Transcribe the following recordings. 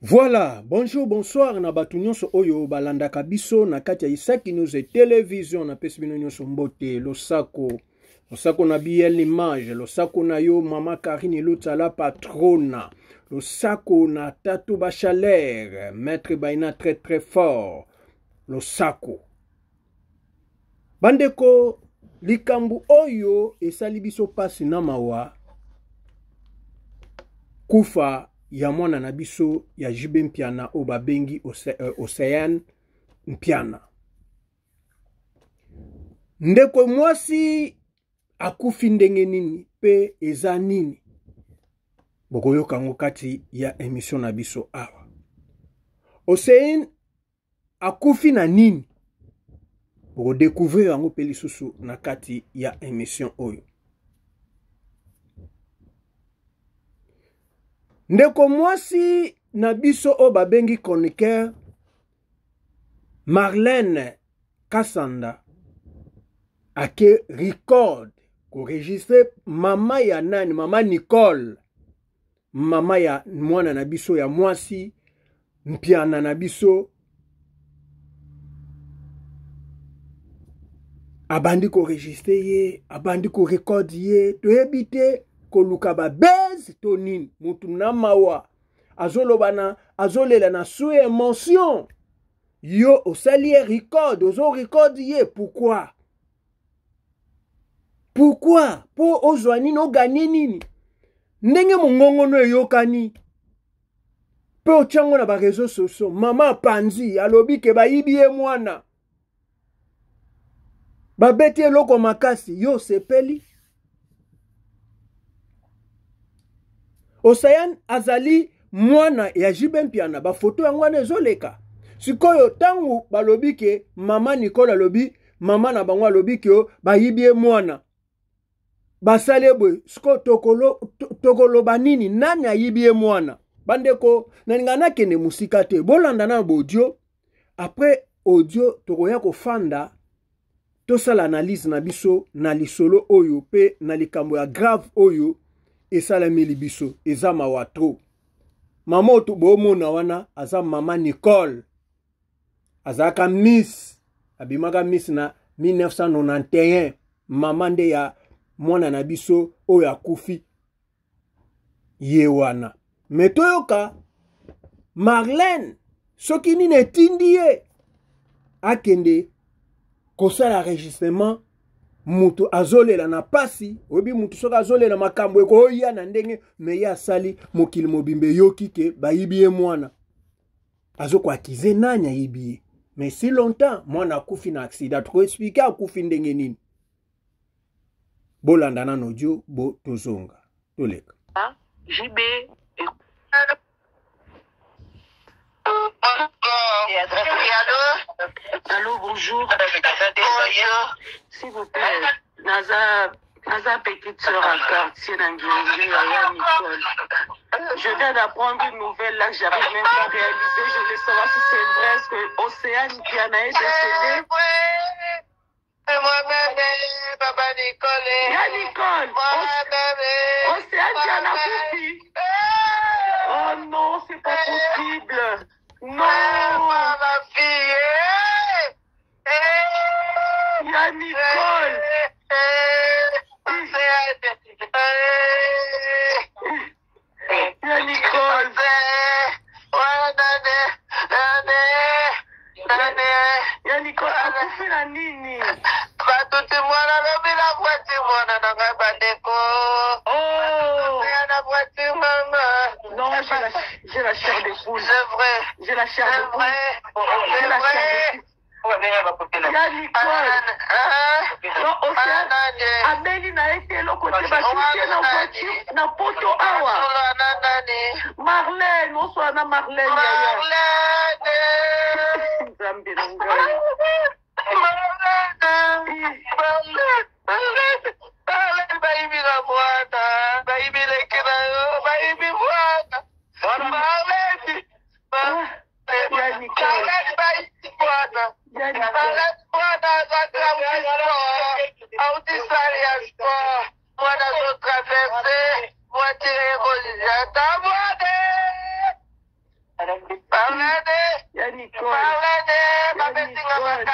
Voilà, bonjour, bonsoir, na batu nyonso oyo balanda kabiso na kati ya Isaki News Television na pesi bino nyonso mbote losako na biel image, losako na yo mama Karine Lutala patrona, losako na Tatou Bachaler, maître Baina très fort, losako. Bandeko likambu oyo esali biso pasi na mawa kufa ya mwana na biso ya Jibe Mpiana o babengi Océane Mpiana. Ndeko mwasi akufi ndenge nini pe eza nini? Bokoyoka ngo kati ya emission na biso awa. Océane akufi na nini? Boko découvrir yango pe lisusu na kati ya emission oyo. Ndeko mwasi na biso o babengi chroniqueur Marlène Kasanda ake record ko registre mama ya nani, mama Nicole, mama ya mwana na biso ya mwasi Mpiana na biso, abandi ko registre ye, abandi ko record ye, to ebite ko luka ba base to nini mutu na mawa azolobana azolela na sous émotion yo osali record ozo record ye. Pourquoi po ozwani no gagner nini ndenge mongongo no yokani pe ochango na ba réseaux sociaux mama panzi alobi ke bayibie mwana babeti eloko makasi yo sepeli. Océane azali mwana ya Jibe Mpiana ba photo yango wana ezoleka. Sikoyo tangu balobi ke mama Nicole alobi mama na bango alobi ke bayibie mwana basale bwe siko tokolo banini nani ayibie mwana bandeko nalingana kende musika te bolanda na audio après audio tokoya ko fanda tosala analyse na biso na lisolo oyo pe na likambo ya grave oyo esalameli biso eza mawa tro. Mama oto bomona wana aza mama Nicole azaka miss abimaka miss na 1991 mama nde ya mwana na biso oyo akufi ye wana. Metoyoka Marlène soki nini etindi ye akende kosala enregistrement mutu azolela na pasi obi mutu soka azolela makambo eko oya na ndenge meya asali mokili mobimbe yoki ke bayibie mwana azoko akize nanya yibie mais si longtemps mwana akufi na accident toko expliquer akufi ndenge nini bolanda na audio bo tozonga toleka JB Allô, bonjour. S'il vous plaît, Naza petite sœur à quartier d'Anguille, Nicole. Je viens d'apprendre une nouvelle là que j'arrive même pas à réaliser. Je voulais savoir si c'est vrai. Est-ce que Océane Mpiana est décédée? Papa Nicole. Ya Nicole. Océane Mpiana Koufi. Oh non, c'est pas possible. Non. Ma fille. Ya Nicole. Ya Nicole. Ya Nicole, akufi na nini? Batuti mwana lobi na bwati mwana na nga bandeko. Oh. Na bwati mama. Non, j'ai la chair de poule. C'est vrai. J'ai la chair de poule. J'ai C'est la chair de vrai. poule. Ya Nicole. Non, Océane. Abeli na ete loko te bakite na voiture na poto awa. Marlène, on soit na Marlène. Zambi na ngai. Ya Nicole. Ya Nicole.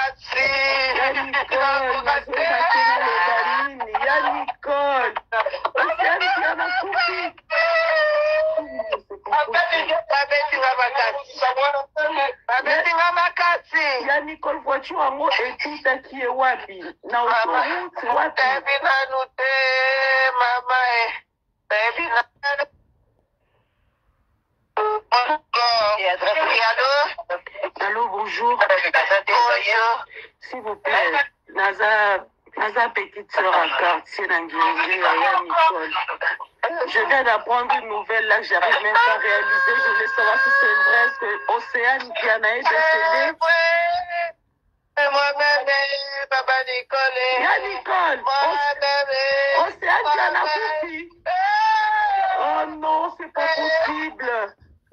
Ya Nicole, voiture yango etutaki wapi? Na autoroute wapi? Allô, bonjour. S'il vous plaît, Naza petite sœur à quartier Nangiri, ya Nicole. Je viens d'apprendre une nouvelle là que j'arrive même pas à réaliser. Je voulais savoir si c'est vrai que Océane Piana est décédée. Papa Nicole. Ya Nicole. Océane Piana Koufi. Oh non, c'est pas possible.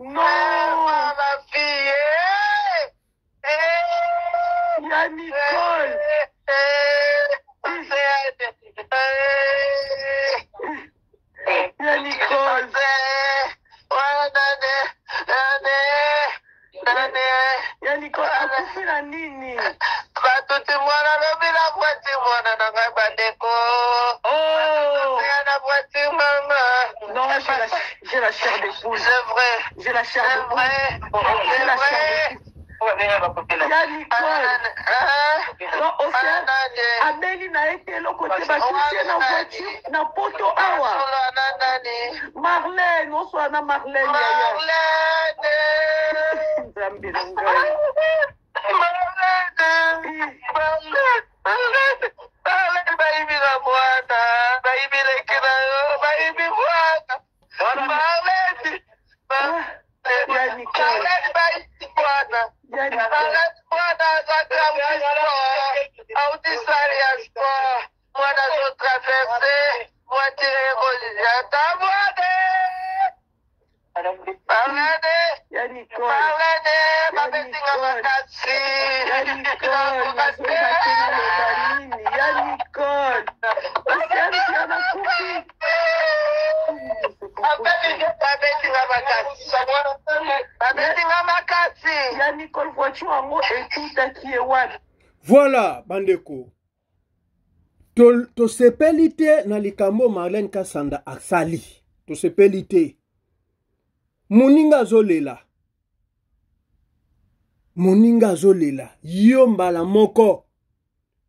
Non. Ma fille. Ya Nicole. Ya Nicole. Ya Nicole, akufi na nini? Batuti mwana lobi la voiture mwana na ngai bandeko. Oh. Na voiture mama. Non, j'ai la chair de poule. C'est vrai. J'ai la chair de poule. C'est J'ai la vrai. chair de poule. Ya Nicole. Non, Océane. Abeli na ete eloko te basusie na voiture na poto awa. Marlène, oswa na Marlène yaya. Nzambe na ngai. Ya Nicole. Ya Nicole. Ya Nicole. Voilà, bandeko. To sepelite na likambo Marlène Kasanda asali. To sepelite. Moninga zolela. Moninga zolela. Yo mbala moko.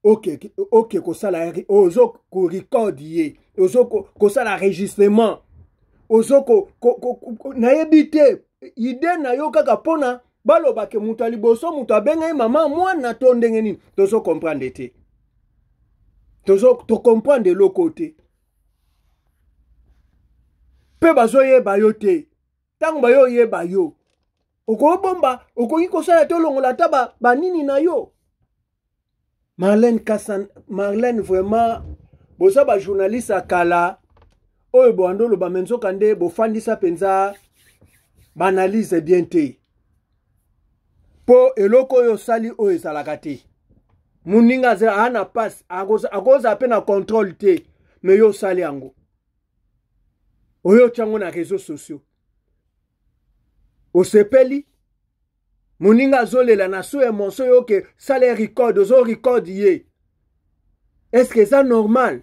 Ok, kosala ozo ko record ye. Ozo kosala enregistrement. Ozo na yebite. Ide na yo kaka pona baloba ke mutu aliboso mutu abenga mama mwana to ndenge nini. Tozo comprendre te. To comprendre le côté. Pe bazo yeba yo te. Tango ba yo yeba yo. Oko bomba, oko yiko sala te longola taba banini na yo. Marlène Kassan, Marlène vraiment bosa ba journaliste akala oyo boando lo ba menzo kande bo fandisa penza banalise bien te. Po eloko yo sali oyo ezalaka te. Muninga ze ana pass agoza pena contrôle te me yo sali yango. Oyo chango na réseaux sociaux. Osepeli Muninga zolela na so émotion yo ke sale record ozo record ye. Est-ce que ça normal?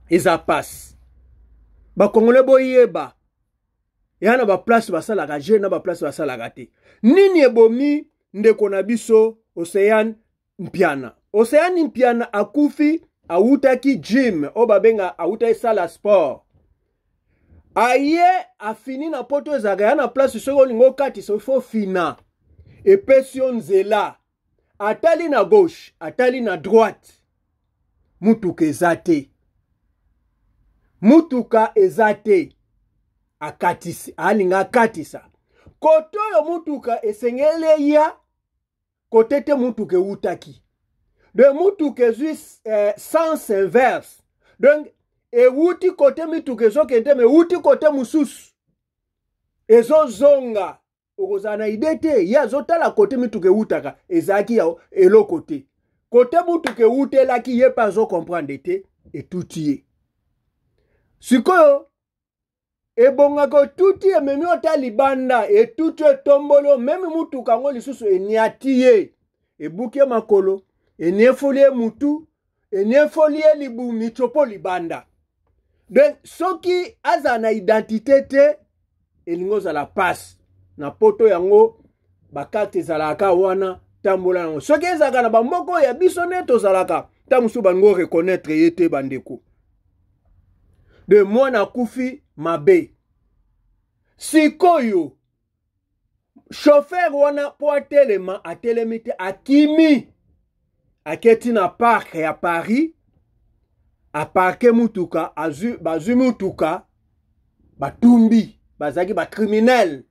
Et ça passe. Ba kongole boyeba. Yana ba place ba sala ga je na ba place ba sala ga te. Nini ebomi ndeko na biso Océane Mpiana. Océane Mpiana akufi awutaki gym o babenga awuta sala sport. Aye afini na poto ezagaya na place soko lingo kati so fo fina. E pesion zela. Atali na gauche, atali na droite. Mutuka ezate. Mutuka ezate. Akatisi, alinga akatisa. Koto yo mutuka esengele ya kotete mutuke utaki. De mutuke zui sens inverse. Donc, e wuti kote mituke zo kente me wuti kote mususu. Ezo zonga. Okozana idete ya zotala kote mituke utaka. Ezaki ya elo kote. Kote mutuke ute laki ye pa zo comprendre te. Et tout y est. Sikoyo. ebongaka tuti ememi ota libanda etutu etombolo meme mutuka ngo lisusu eniati ye ebuki makolo eniefolie mutu eniefolie libu michopo libanda. Donc soki aza na identité te elingo za la passe na poto yango bakate zalaka wana tambola nango soki ezaka na bamboko ya biso neto zalaka tamusu bango reconnaître yete bandeko de mwana kufi mabe sikoyo chauffeur wana po atelema atelemite akimi aketi na parc ya Paris aparke mutuka bazwi mutuka batumbi bazaki ba criminel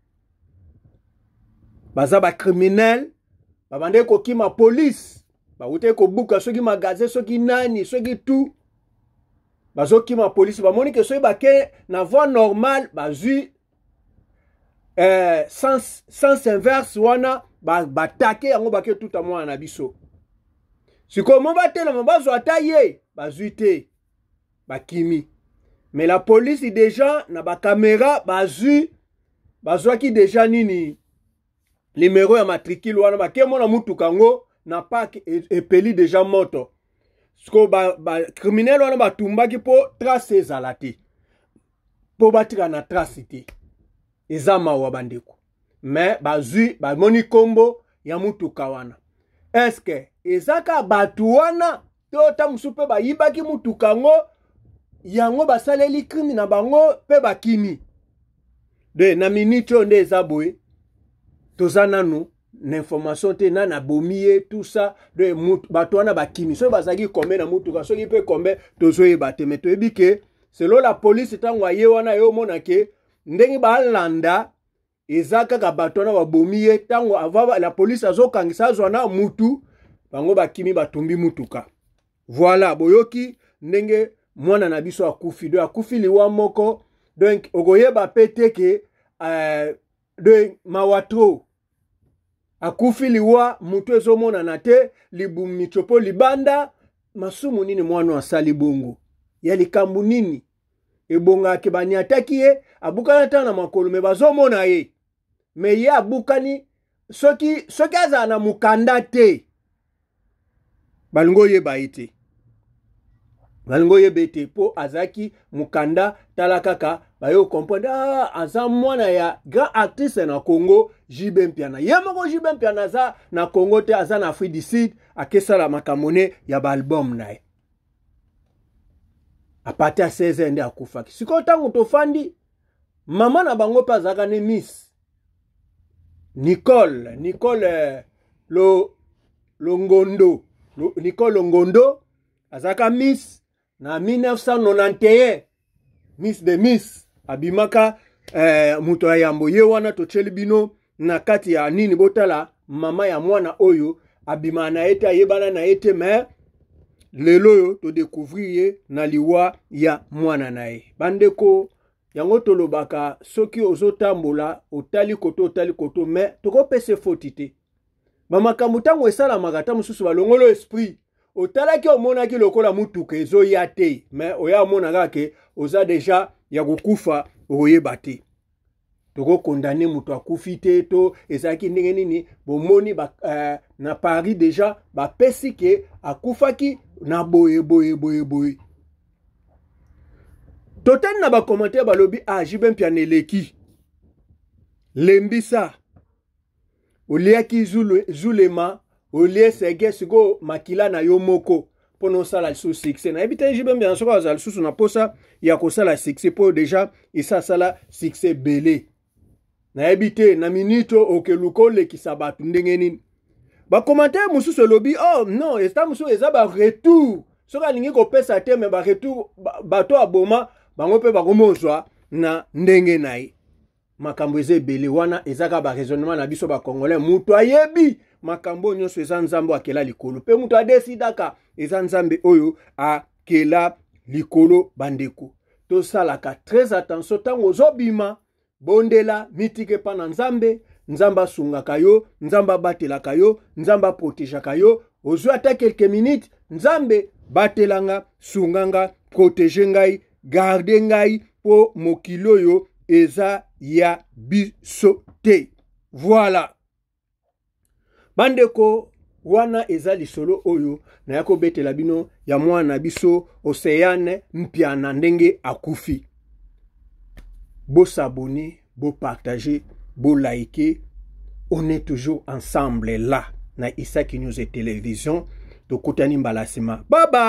baza ba criminel babande kokima police baute ko buka soki magasin soki nani soki tout bazokima police bamoni ke soki bake na voie normale bazwi sens inverse wana batake yango bake tout à mwana na biso siko mo batela mabazo ataye bazwi te bakimi mais la police déjà na ba caméra bazwaki déjà nini numéro ya matricule wana bakemo na mutuka ngo na parc epeli déjà moto siko ba criminel wana batumbaki po trace ezala te po batika na trace te eza mawa bandeko mais bazwi bamoni kombo ya mutuka wana est-ce que ezaka batu wana to tamusu pe bayibaki mutuka ngo yango basaleli crime na bango pe bakimi de na minute onde eza boye toza nanu na information te na bomie tout ça de bato wana bakimi so bazaki kombe na mutuka soki pe kombe tozoyeba te mais toyebi ke selon la police tango aye wana yo mona ke ndenge balanda eza kaka bato wana babomie tango avant la police azokangisa azwana mutu bango bakimi batumbi mutuka. Voilà boyoki ndenge mwana na biso akufi do akufi liwa moko donc ogoyeba pete ke de mawatro akufi liwa mutu ezomona na te libu michopo libanda masumu nini mwana asali bongo ya likambu nini ebonga ke baniataki ye abukana ta na makolo me bazomona ye me ye abukani soki aza na mukanda te balingo yeba ite balingo yebete po azaki mukanda tala kaka bayo comprendre aza mwana ya grand actrice na Congo JB Mpiana ye moko JB Mpiana aza na Congo te aza na Afrique du Sud akesala makamone ya ba album nae apate a 16 ans nde akufaki siko tango tofandi mama na bango pa azaka ne Miss Nicole Longondo azaka Miss na 1991 Miss de Miss abimaka muto ya yambo ye wana tocheli bino na kati ya nini botala mama ya mwana oyo abima na ete ayebana na ete mais lelo yo to découvrir ye na liwa ya mwana nae bandeko yango tolobaka soki ozotambola otali koto mais tokopese fotite bamakambo tango esala magata mususu balongolo esprit otalaki omonaki lokola mutuka ezoya te mais oya omonaka ke oza deja ya kokufa oyeba te toko condamné mutu akufi te to ezalaki ndenge nini bomoni na Paris deja bapesi ke akufaki na boye totali na bakommentaire balobi JB Mpiana eleki lembisa oliaki zulema olie sege siko makila na yo moko pono sala su succès na ebite JB Mpiana soko azal susu na posa ya kosala succès po deja isa sala succès belé na ebite na minito okeluko lekisa batu ndenge nini ba commentaire mususu lobi non esta mususu eza ba retour soko alingi kopesa te me ba retour bato aboma bango pe bakomozwa na ndenge naye makambo eze ebele wana ezaka ba raisonnement na biso ba congolais mutu ayebi makambo nyonso eza nzambo akela likolo pe mutu adesidaka eza nzambe oyo akela likolo bandeko tosalaka très attention tango ozobima bondela mitike pa na nzambe asungaka yo nzambe abatelaka yo nzambe aprotegeaka yo ozwi ata quelques minutes nzambe batelanga sunganga protege ngai garde ngai po mokilo yo eza ya biso te. Voilà. Bandeko, wana eza lisolo oyo na yako betela bino ya mwana biso Océane Mpiana ndenge akufi. Beau s'abonner, beau partager, beau liker. On est toujours ensemble là na Isaac News et Télévision. Tokutani mbalasima. Bye bye.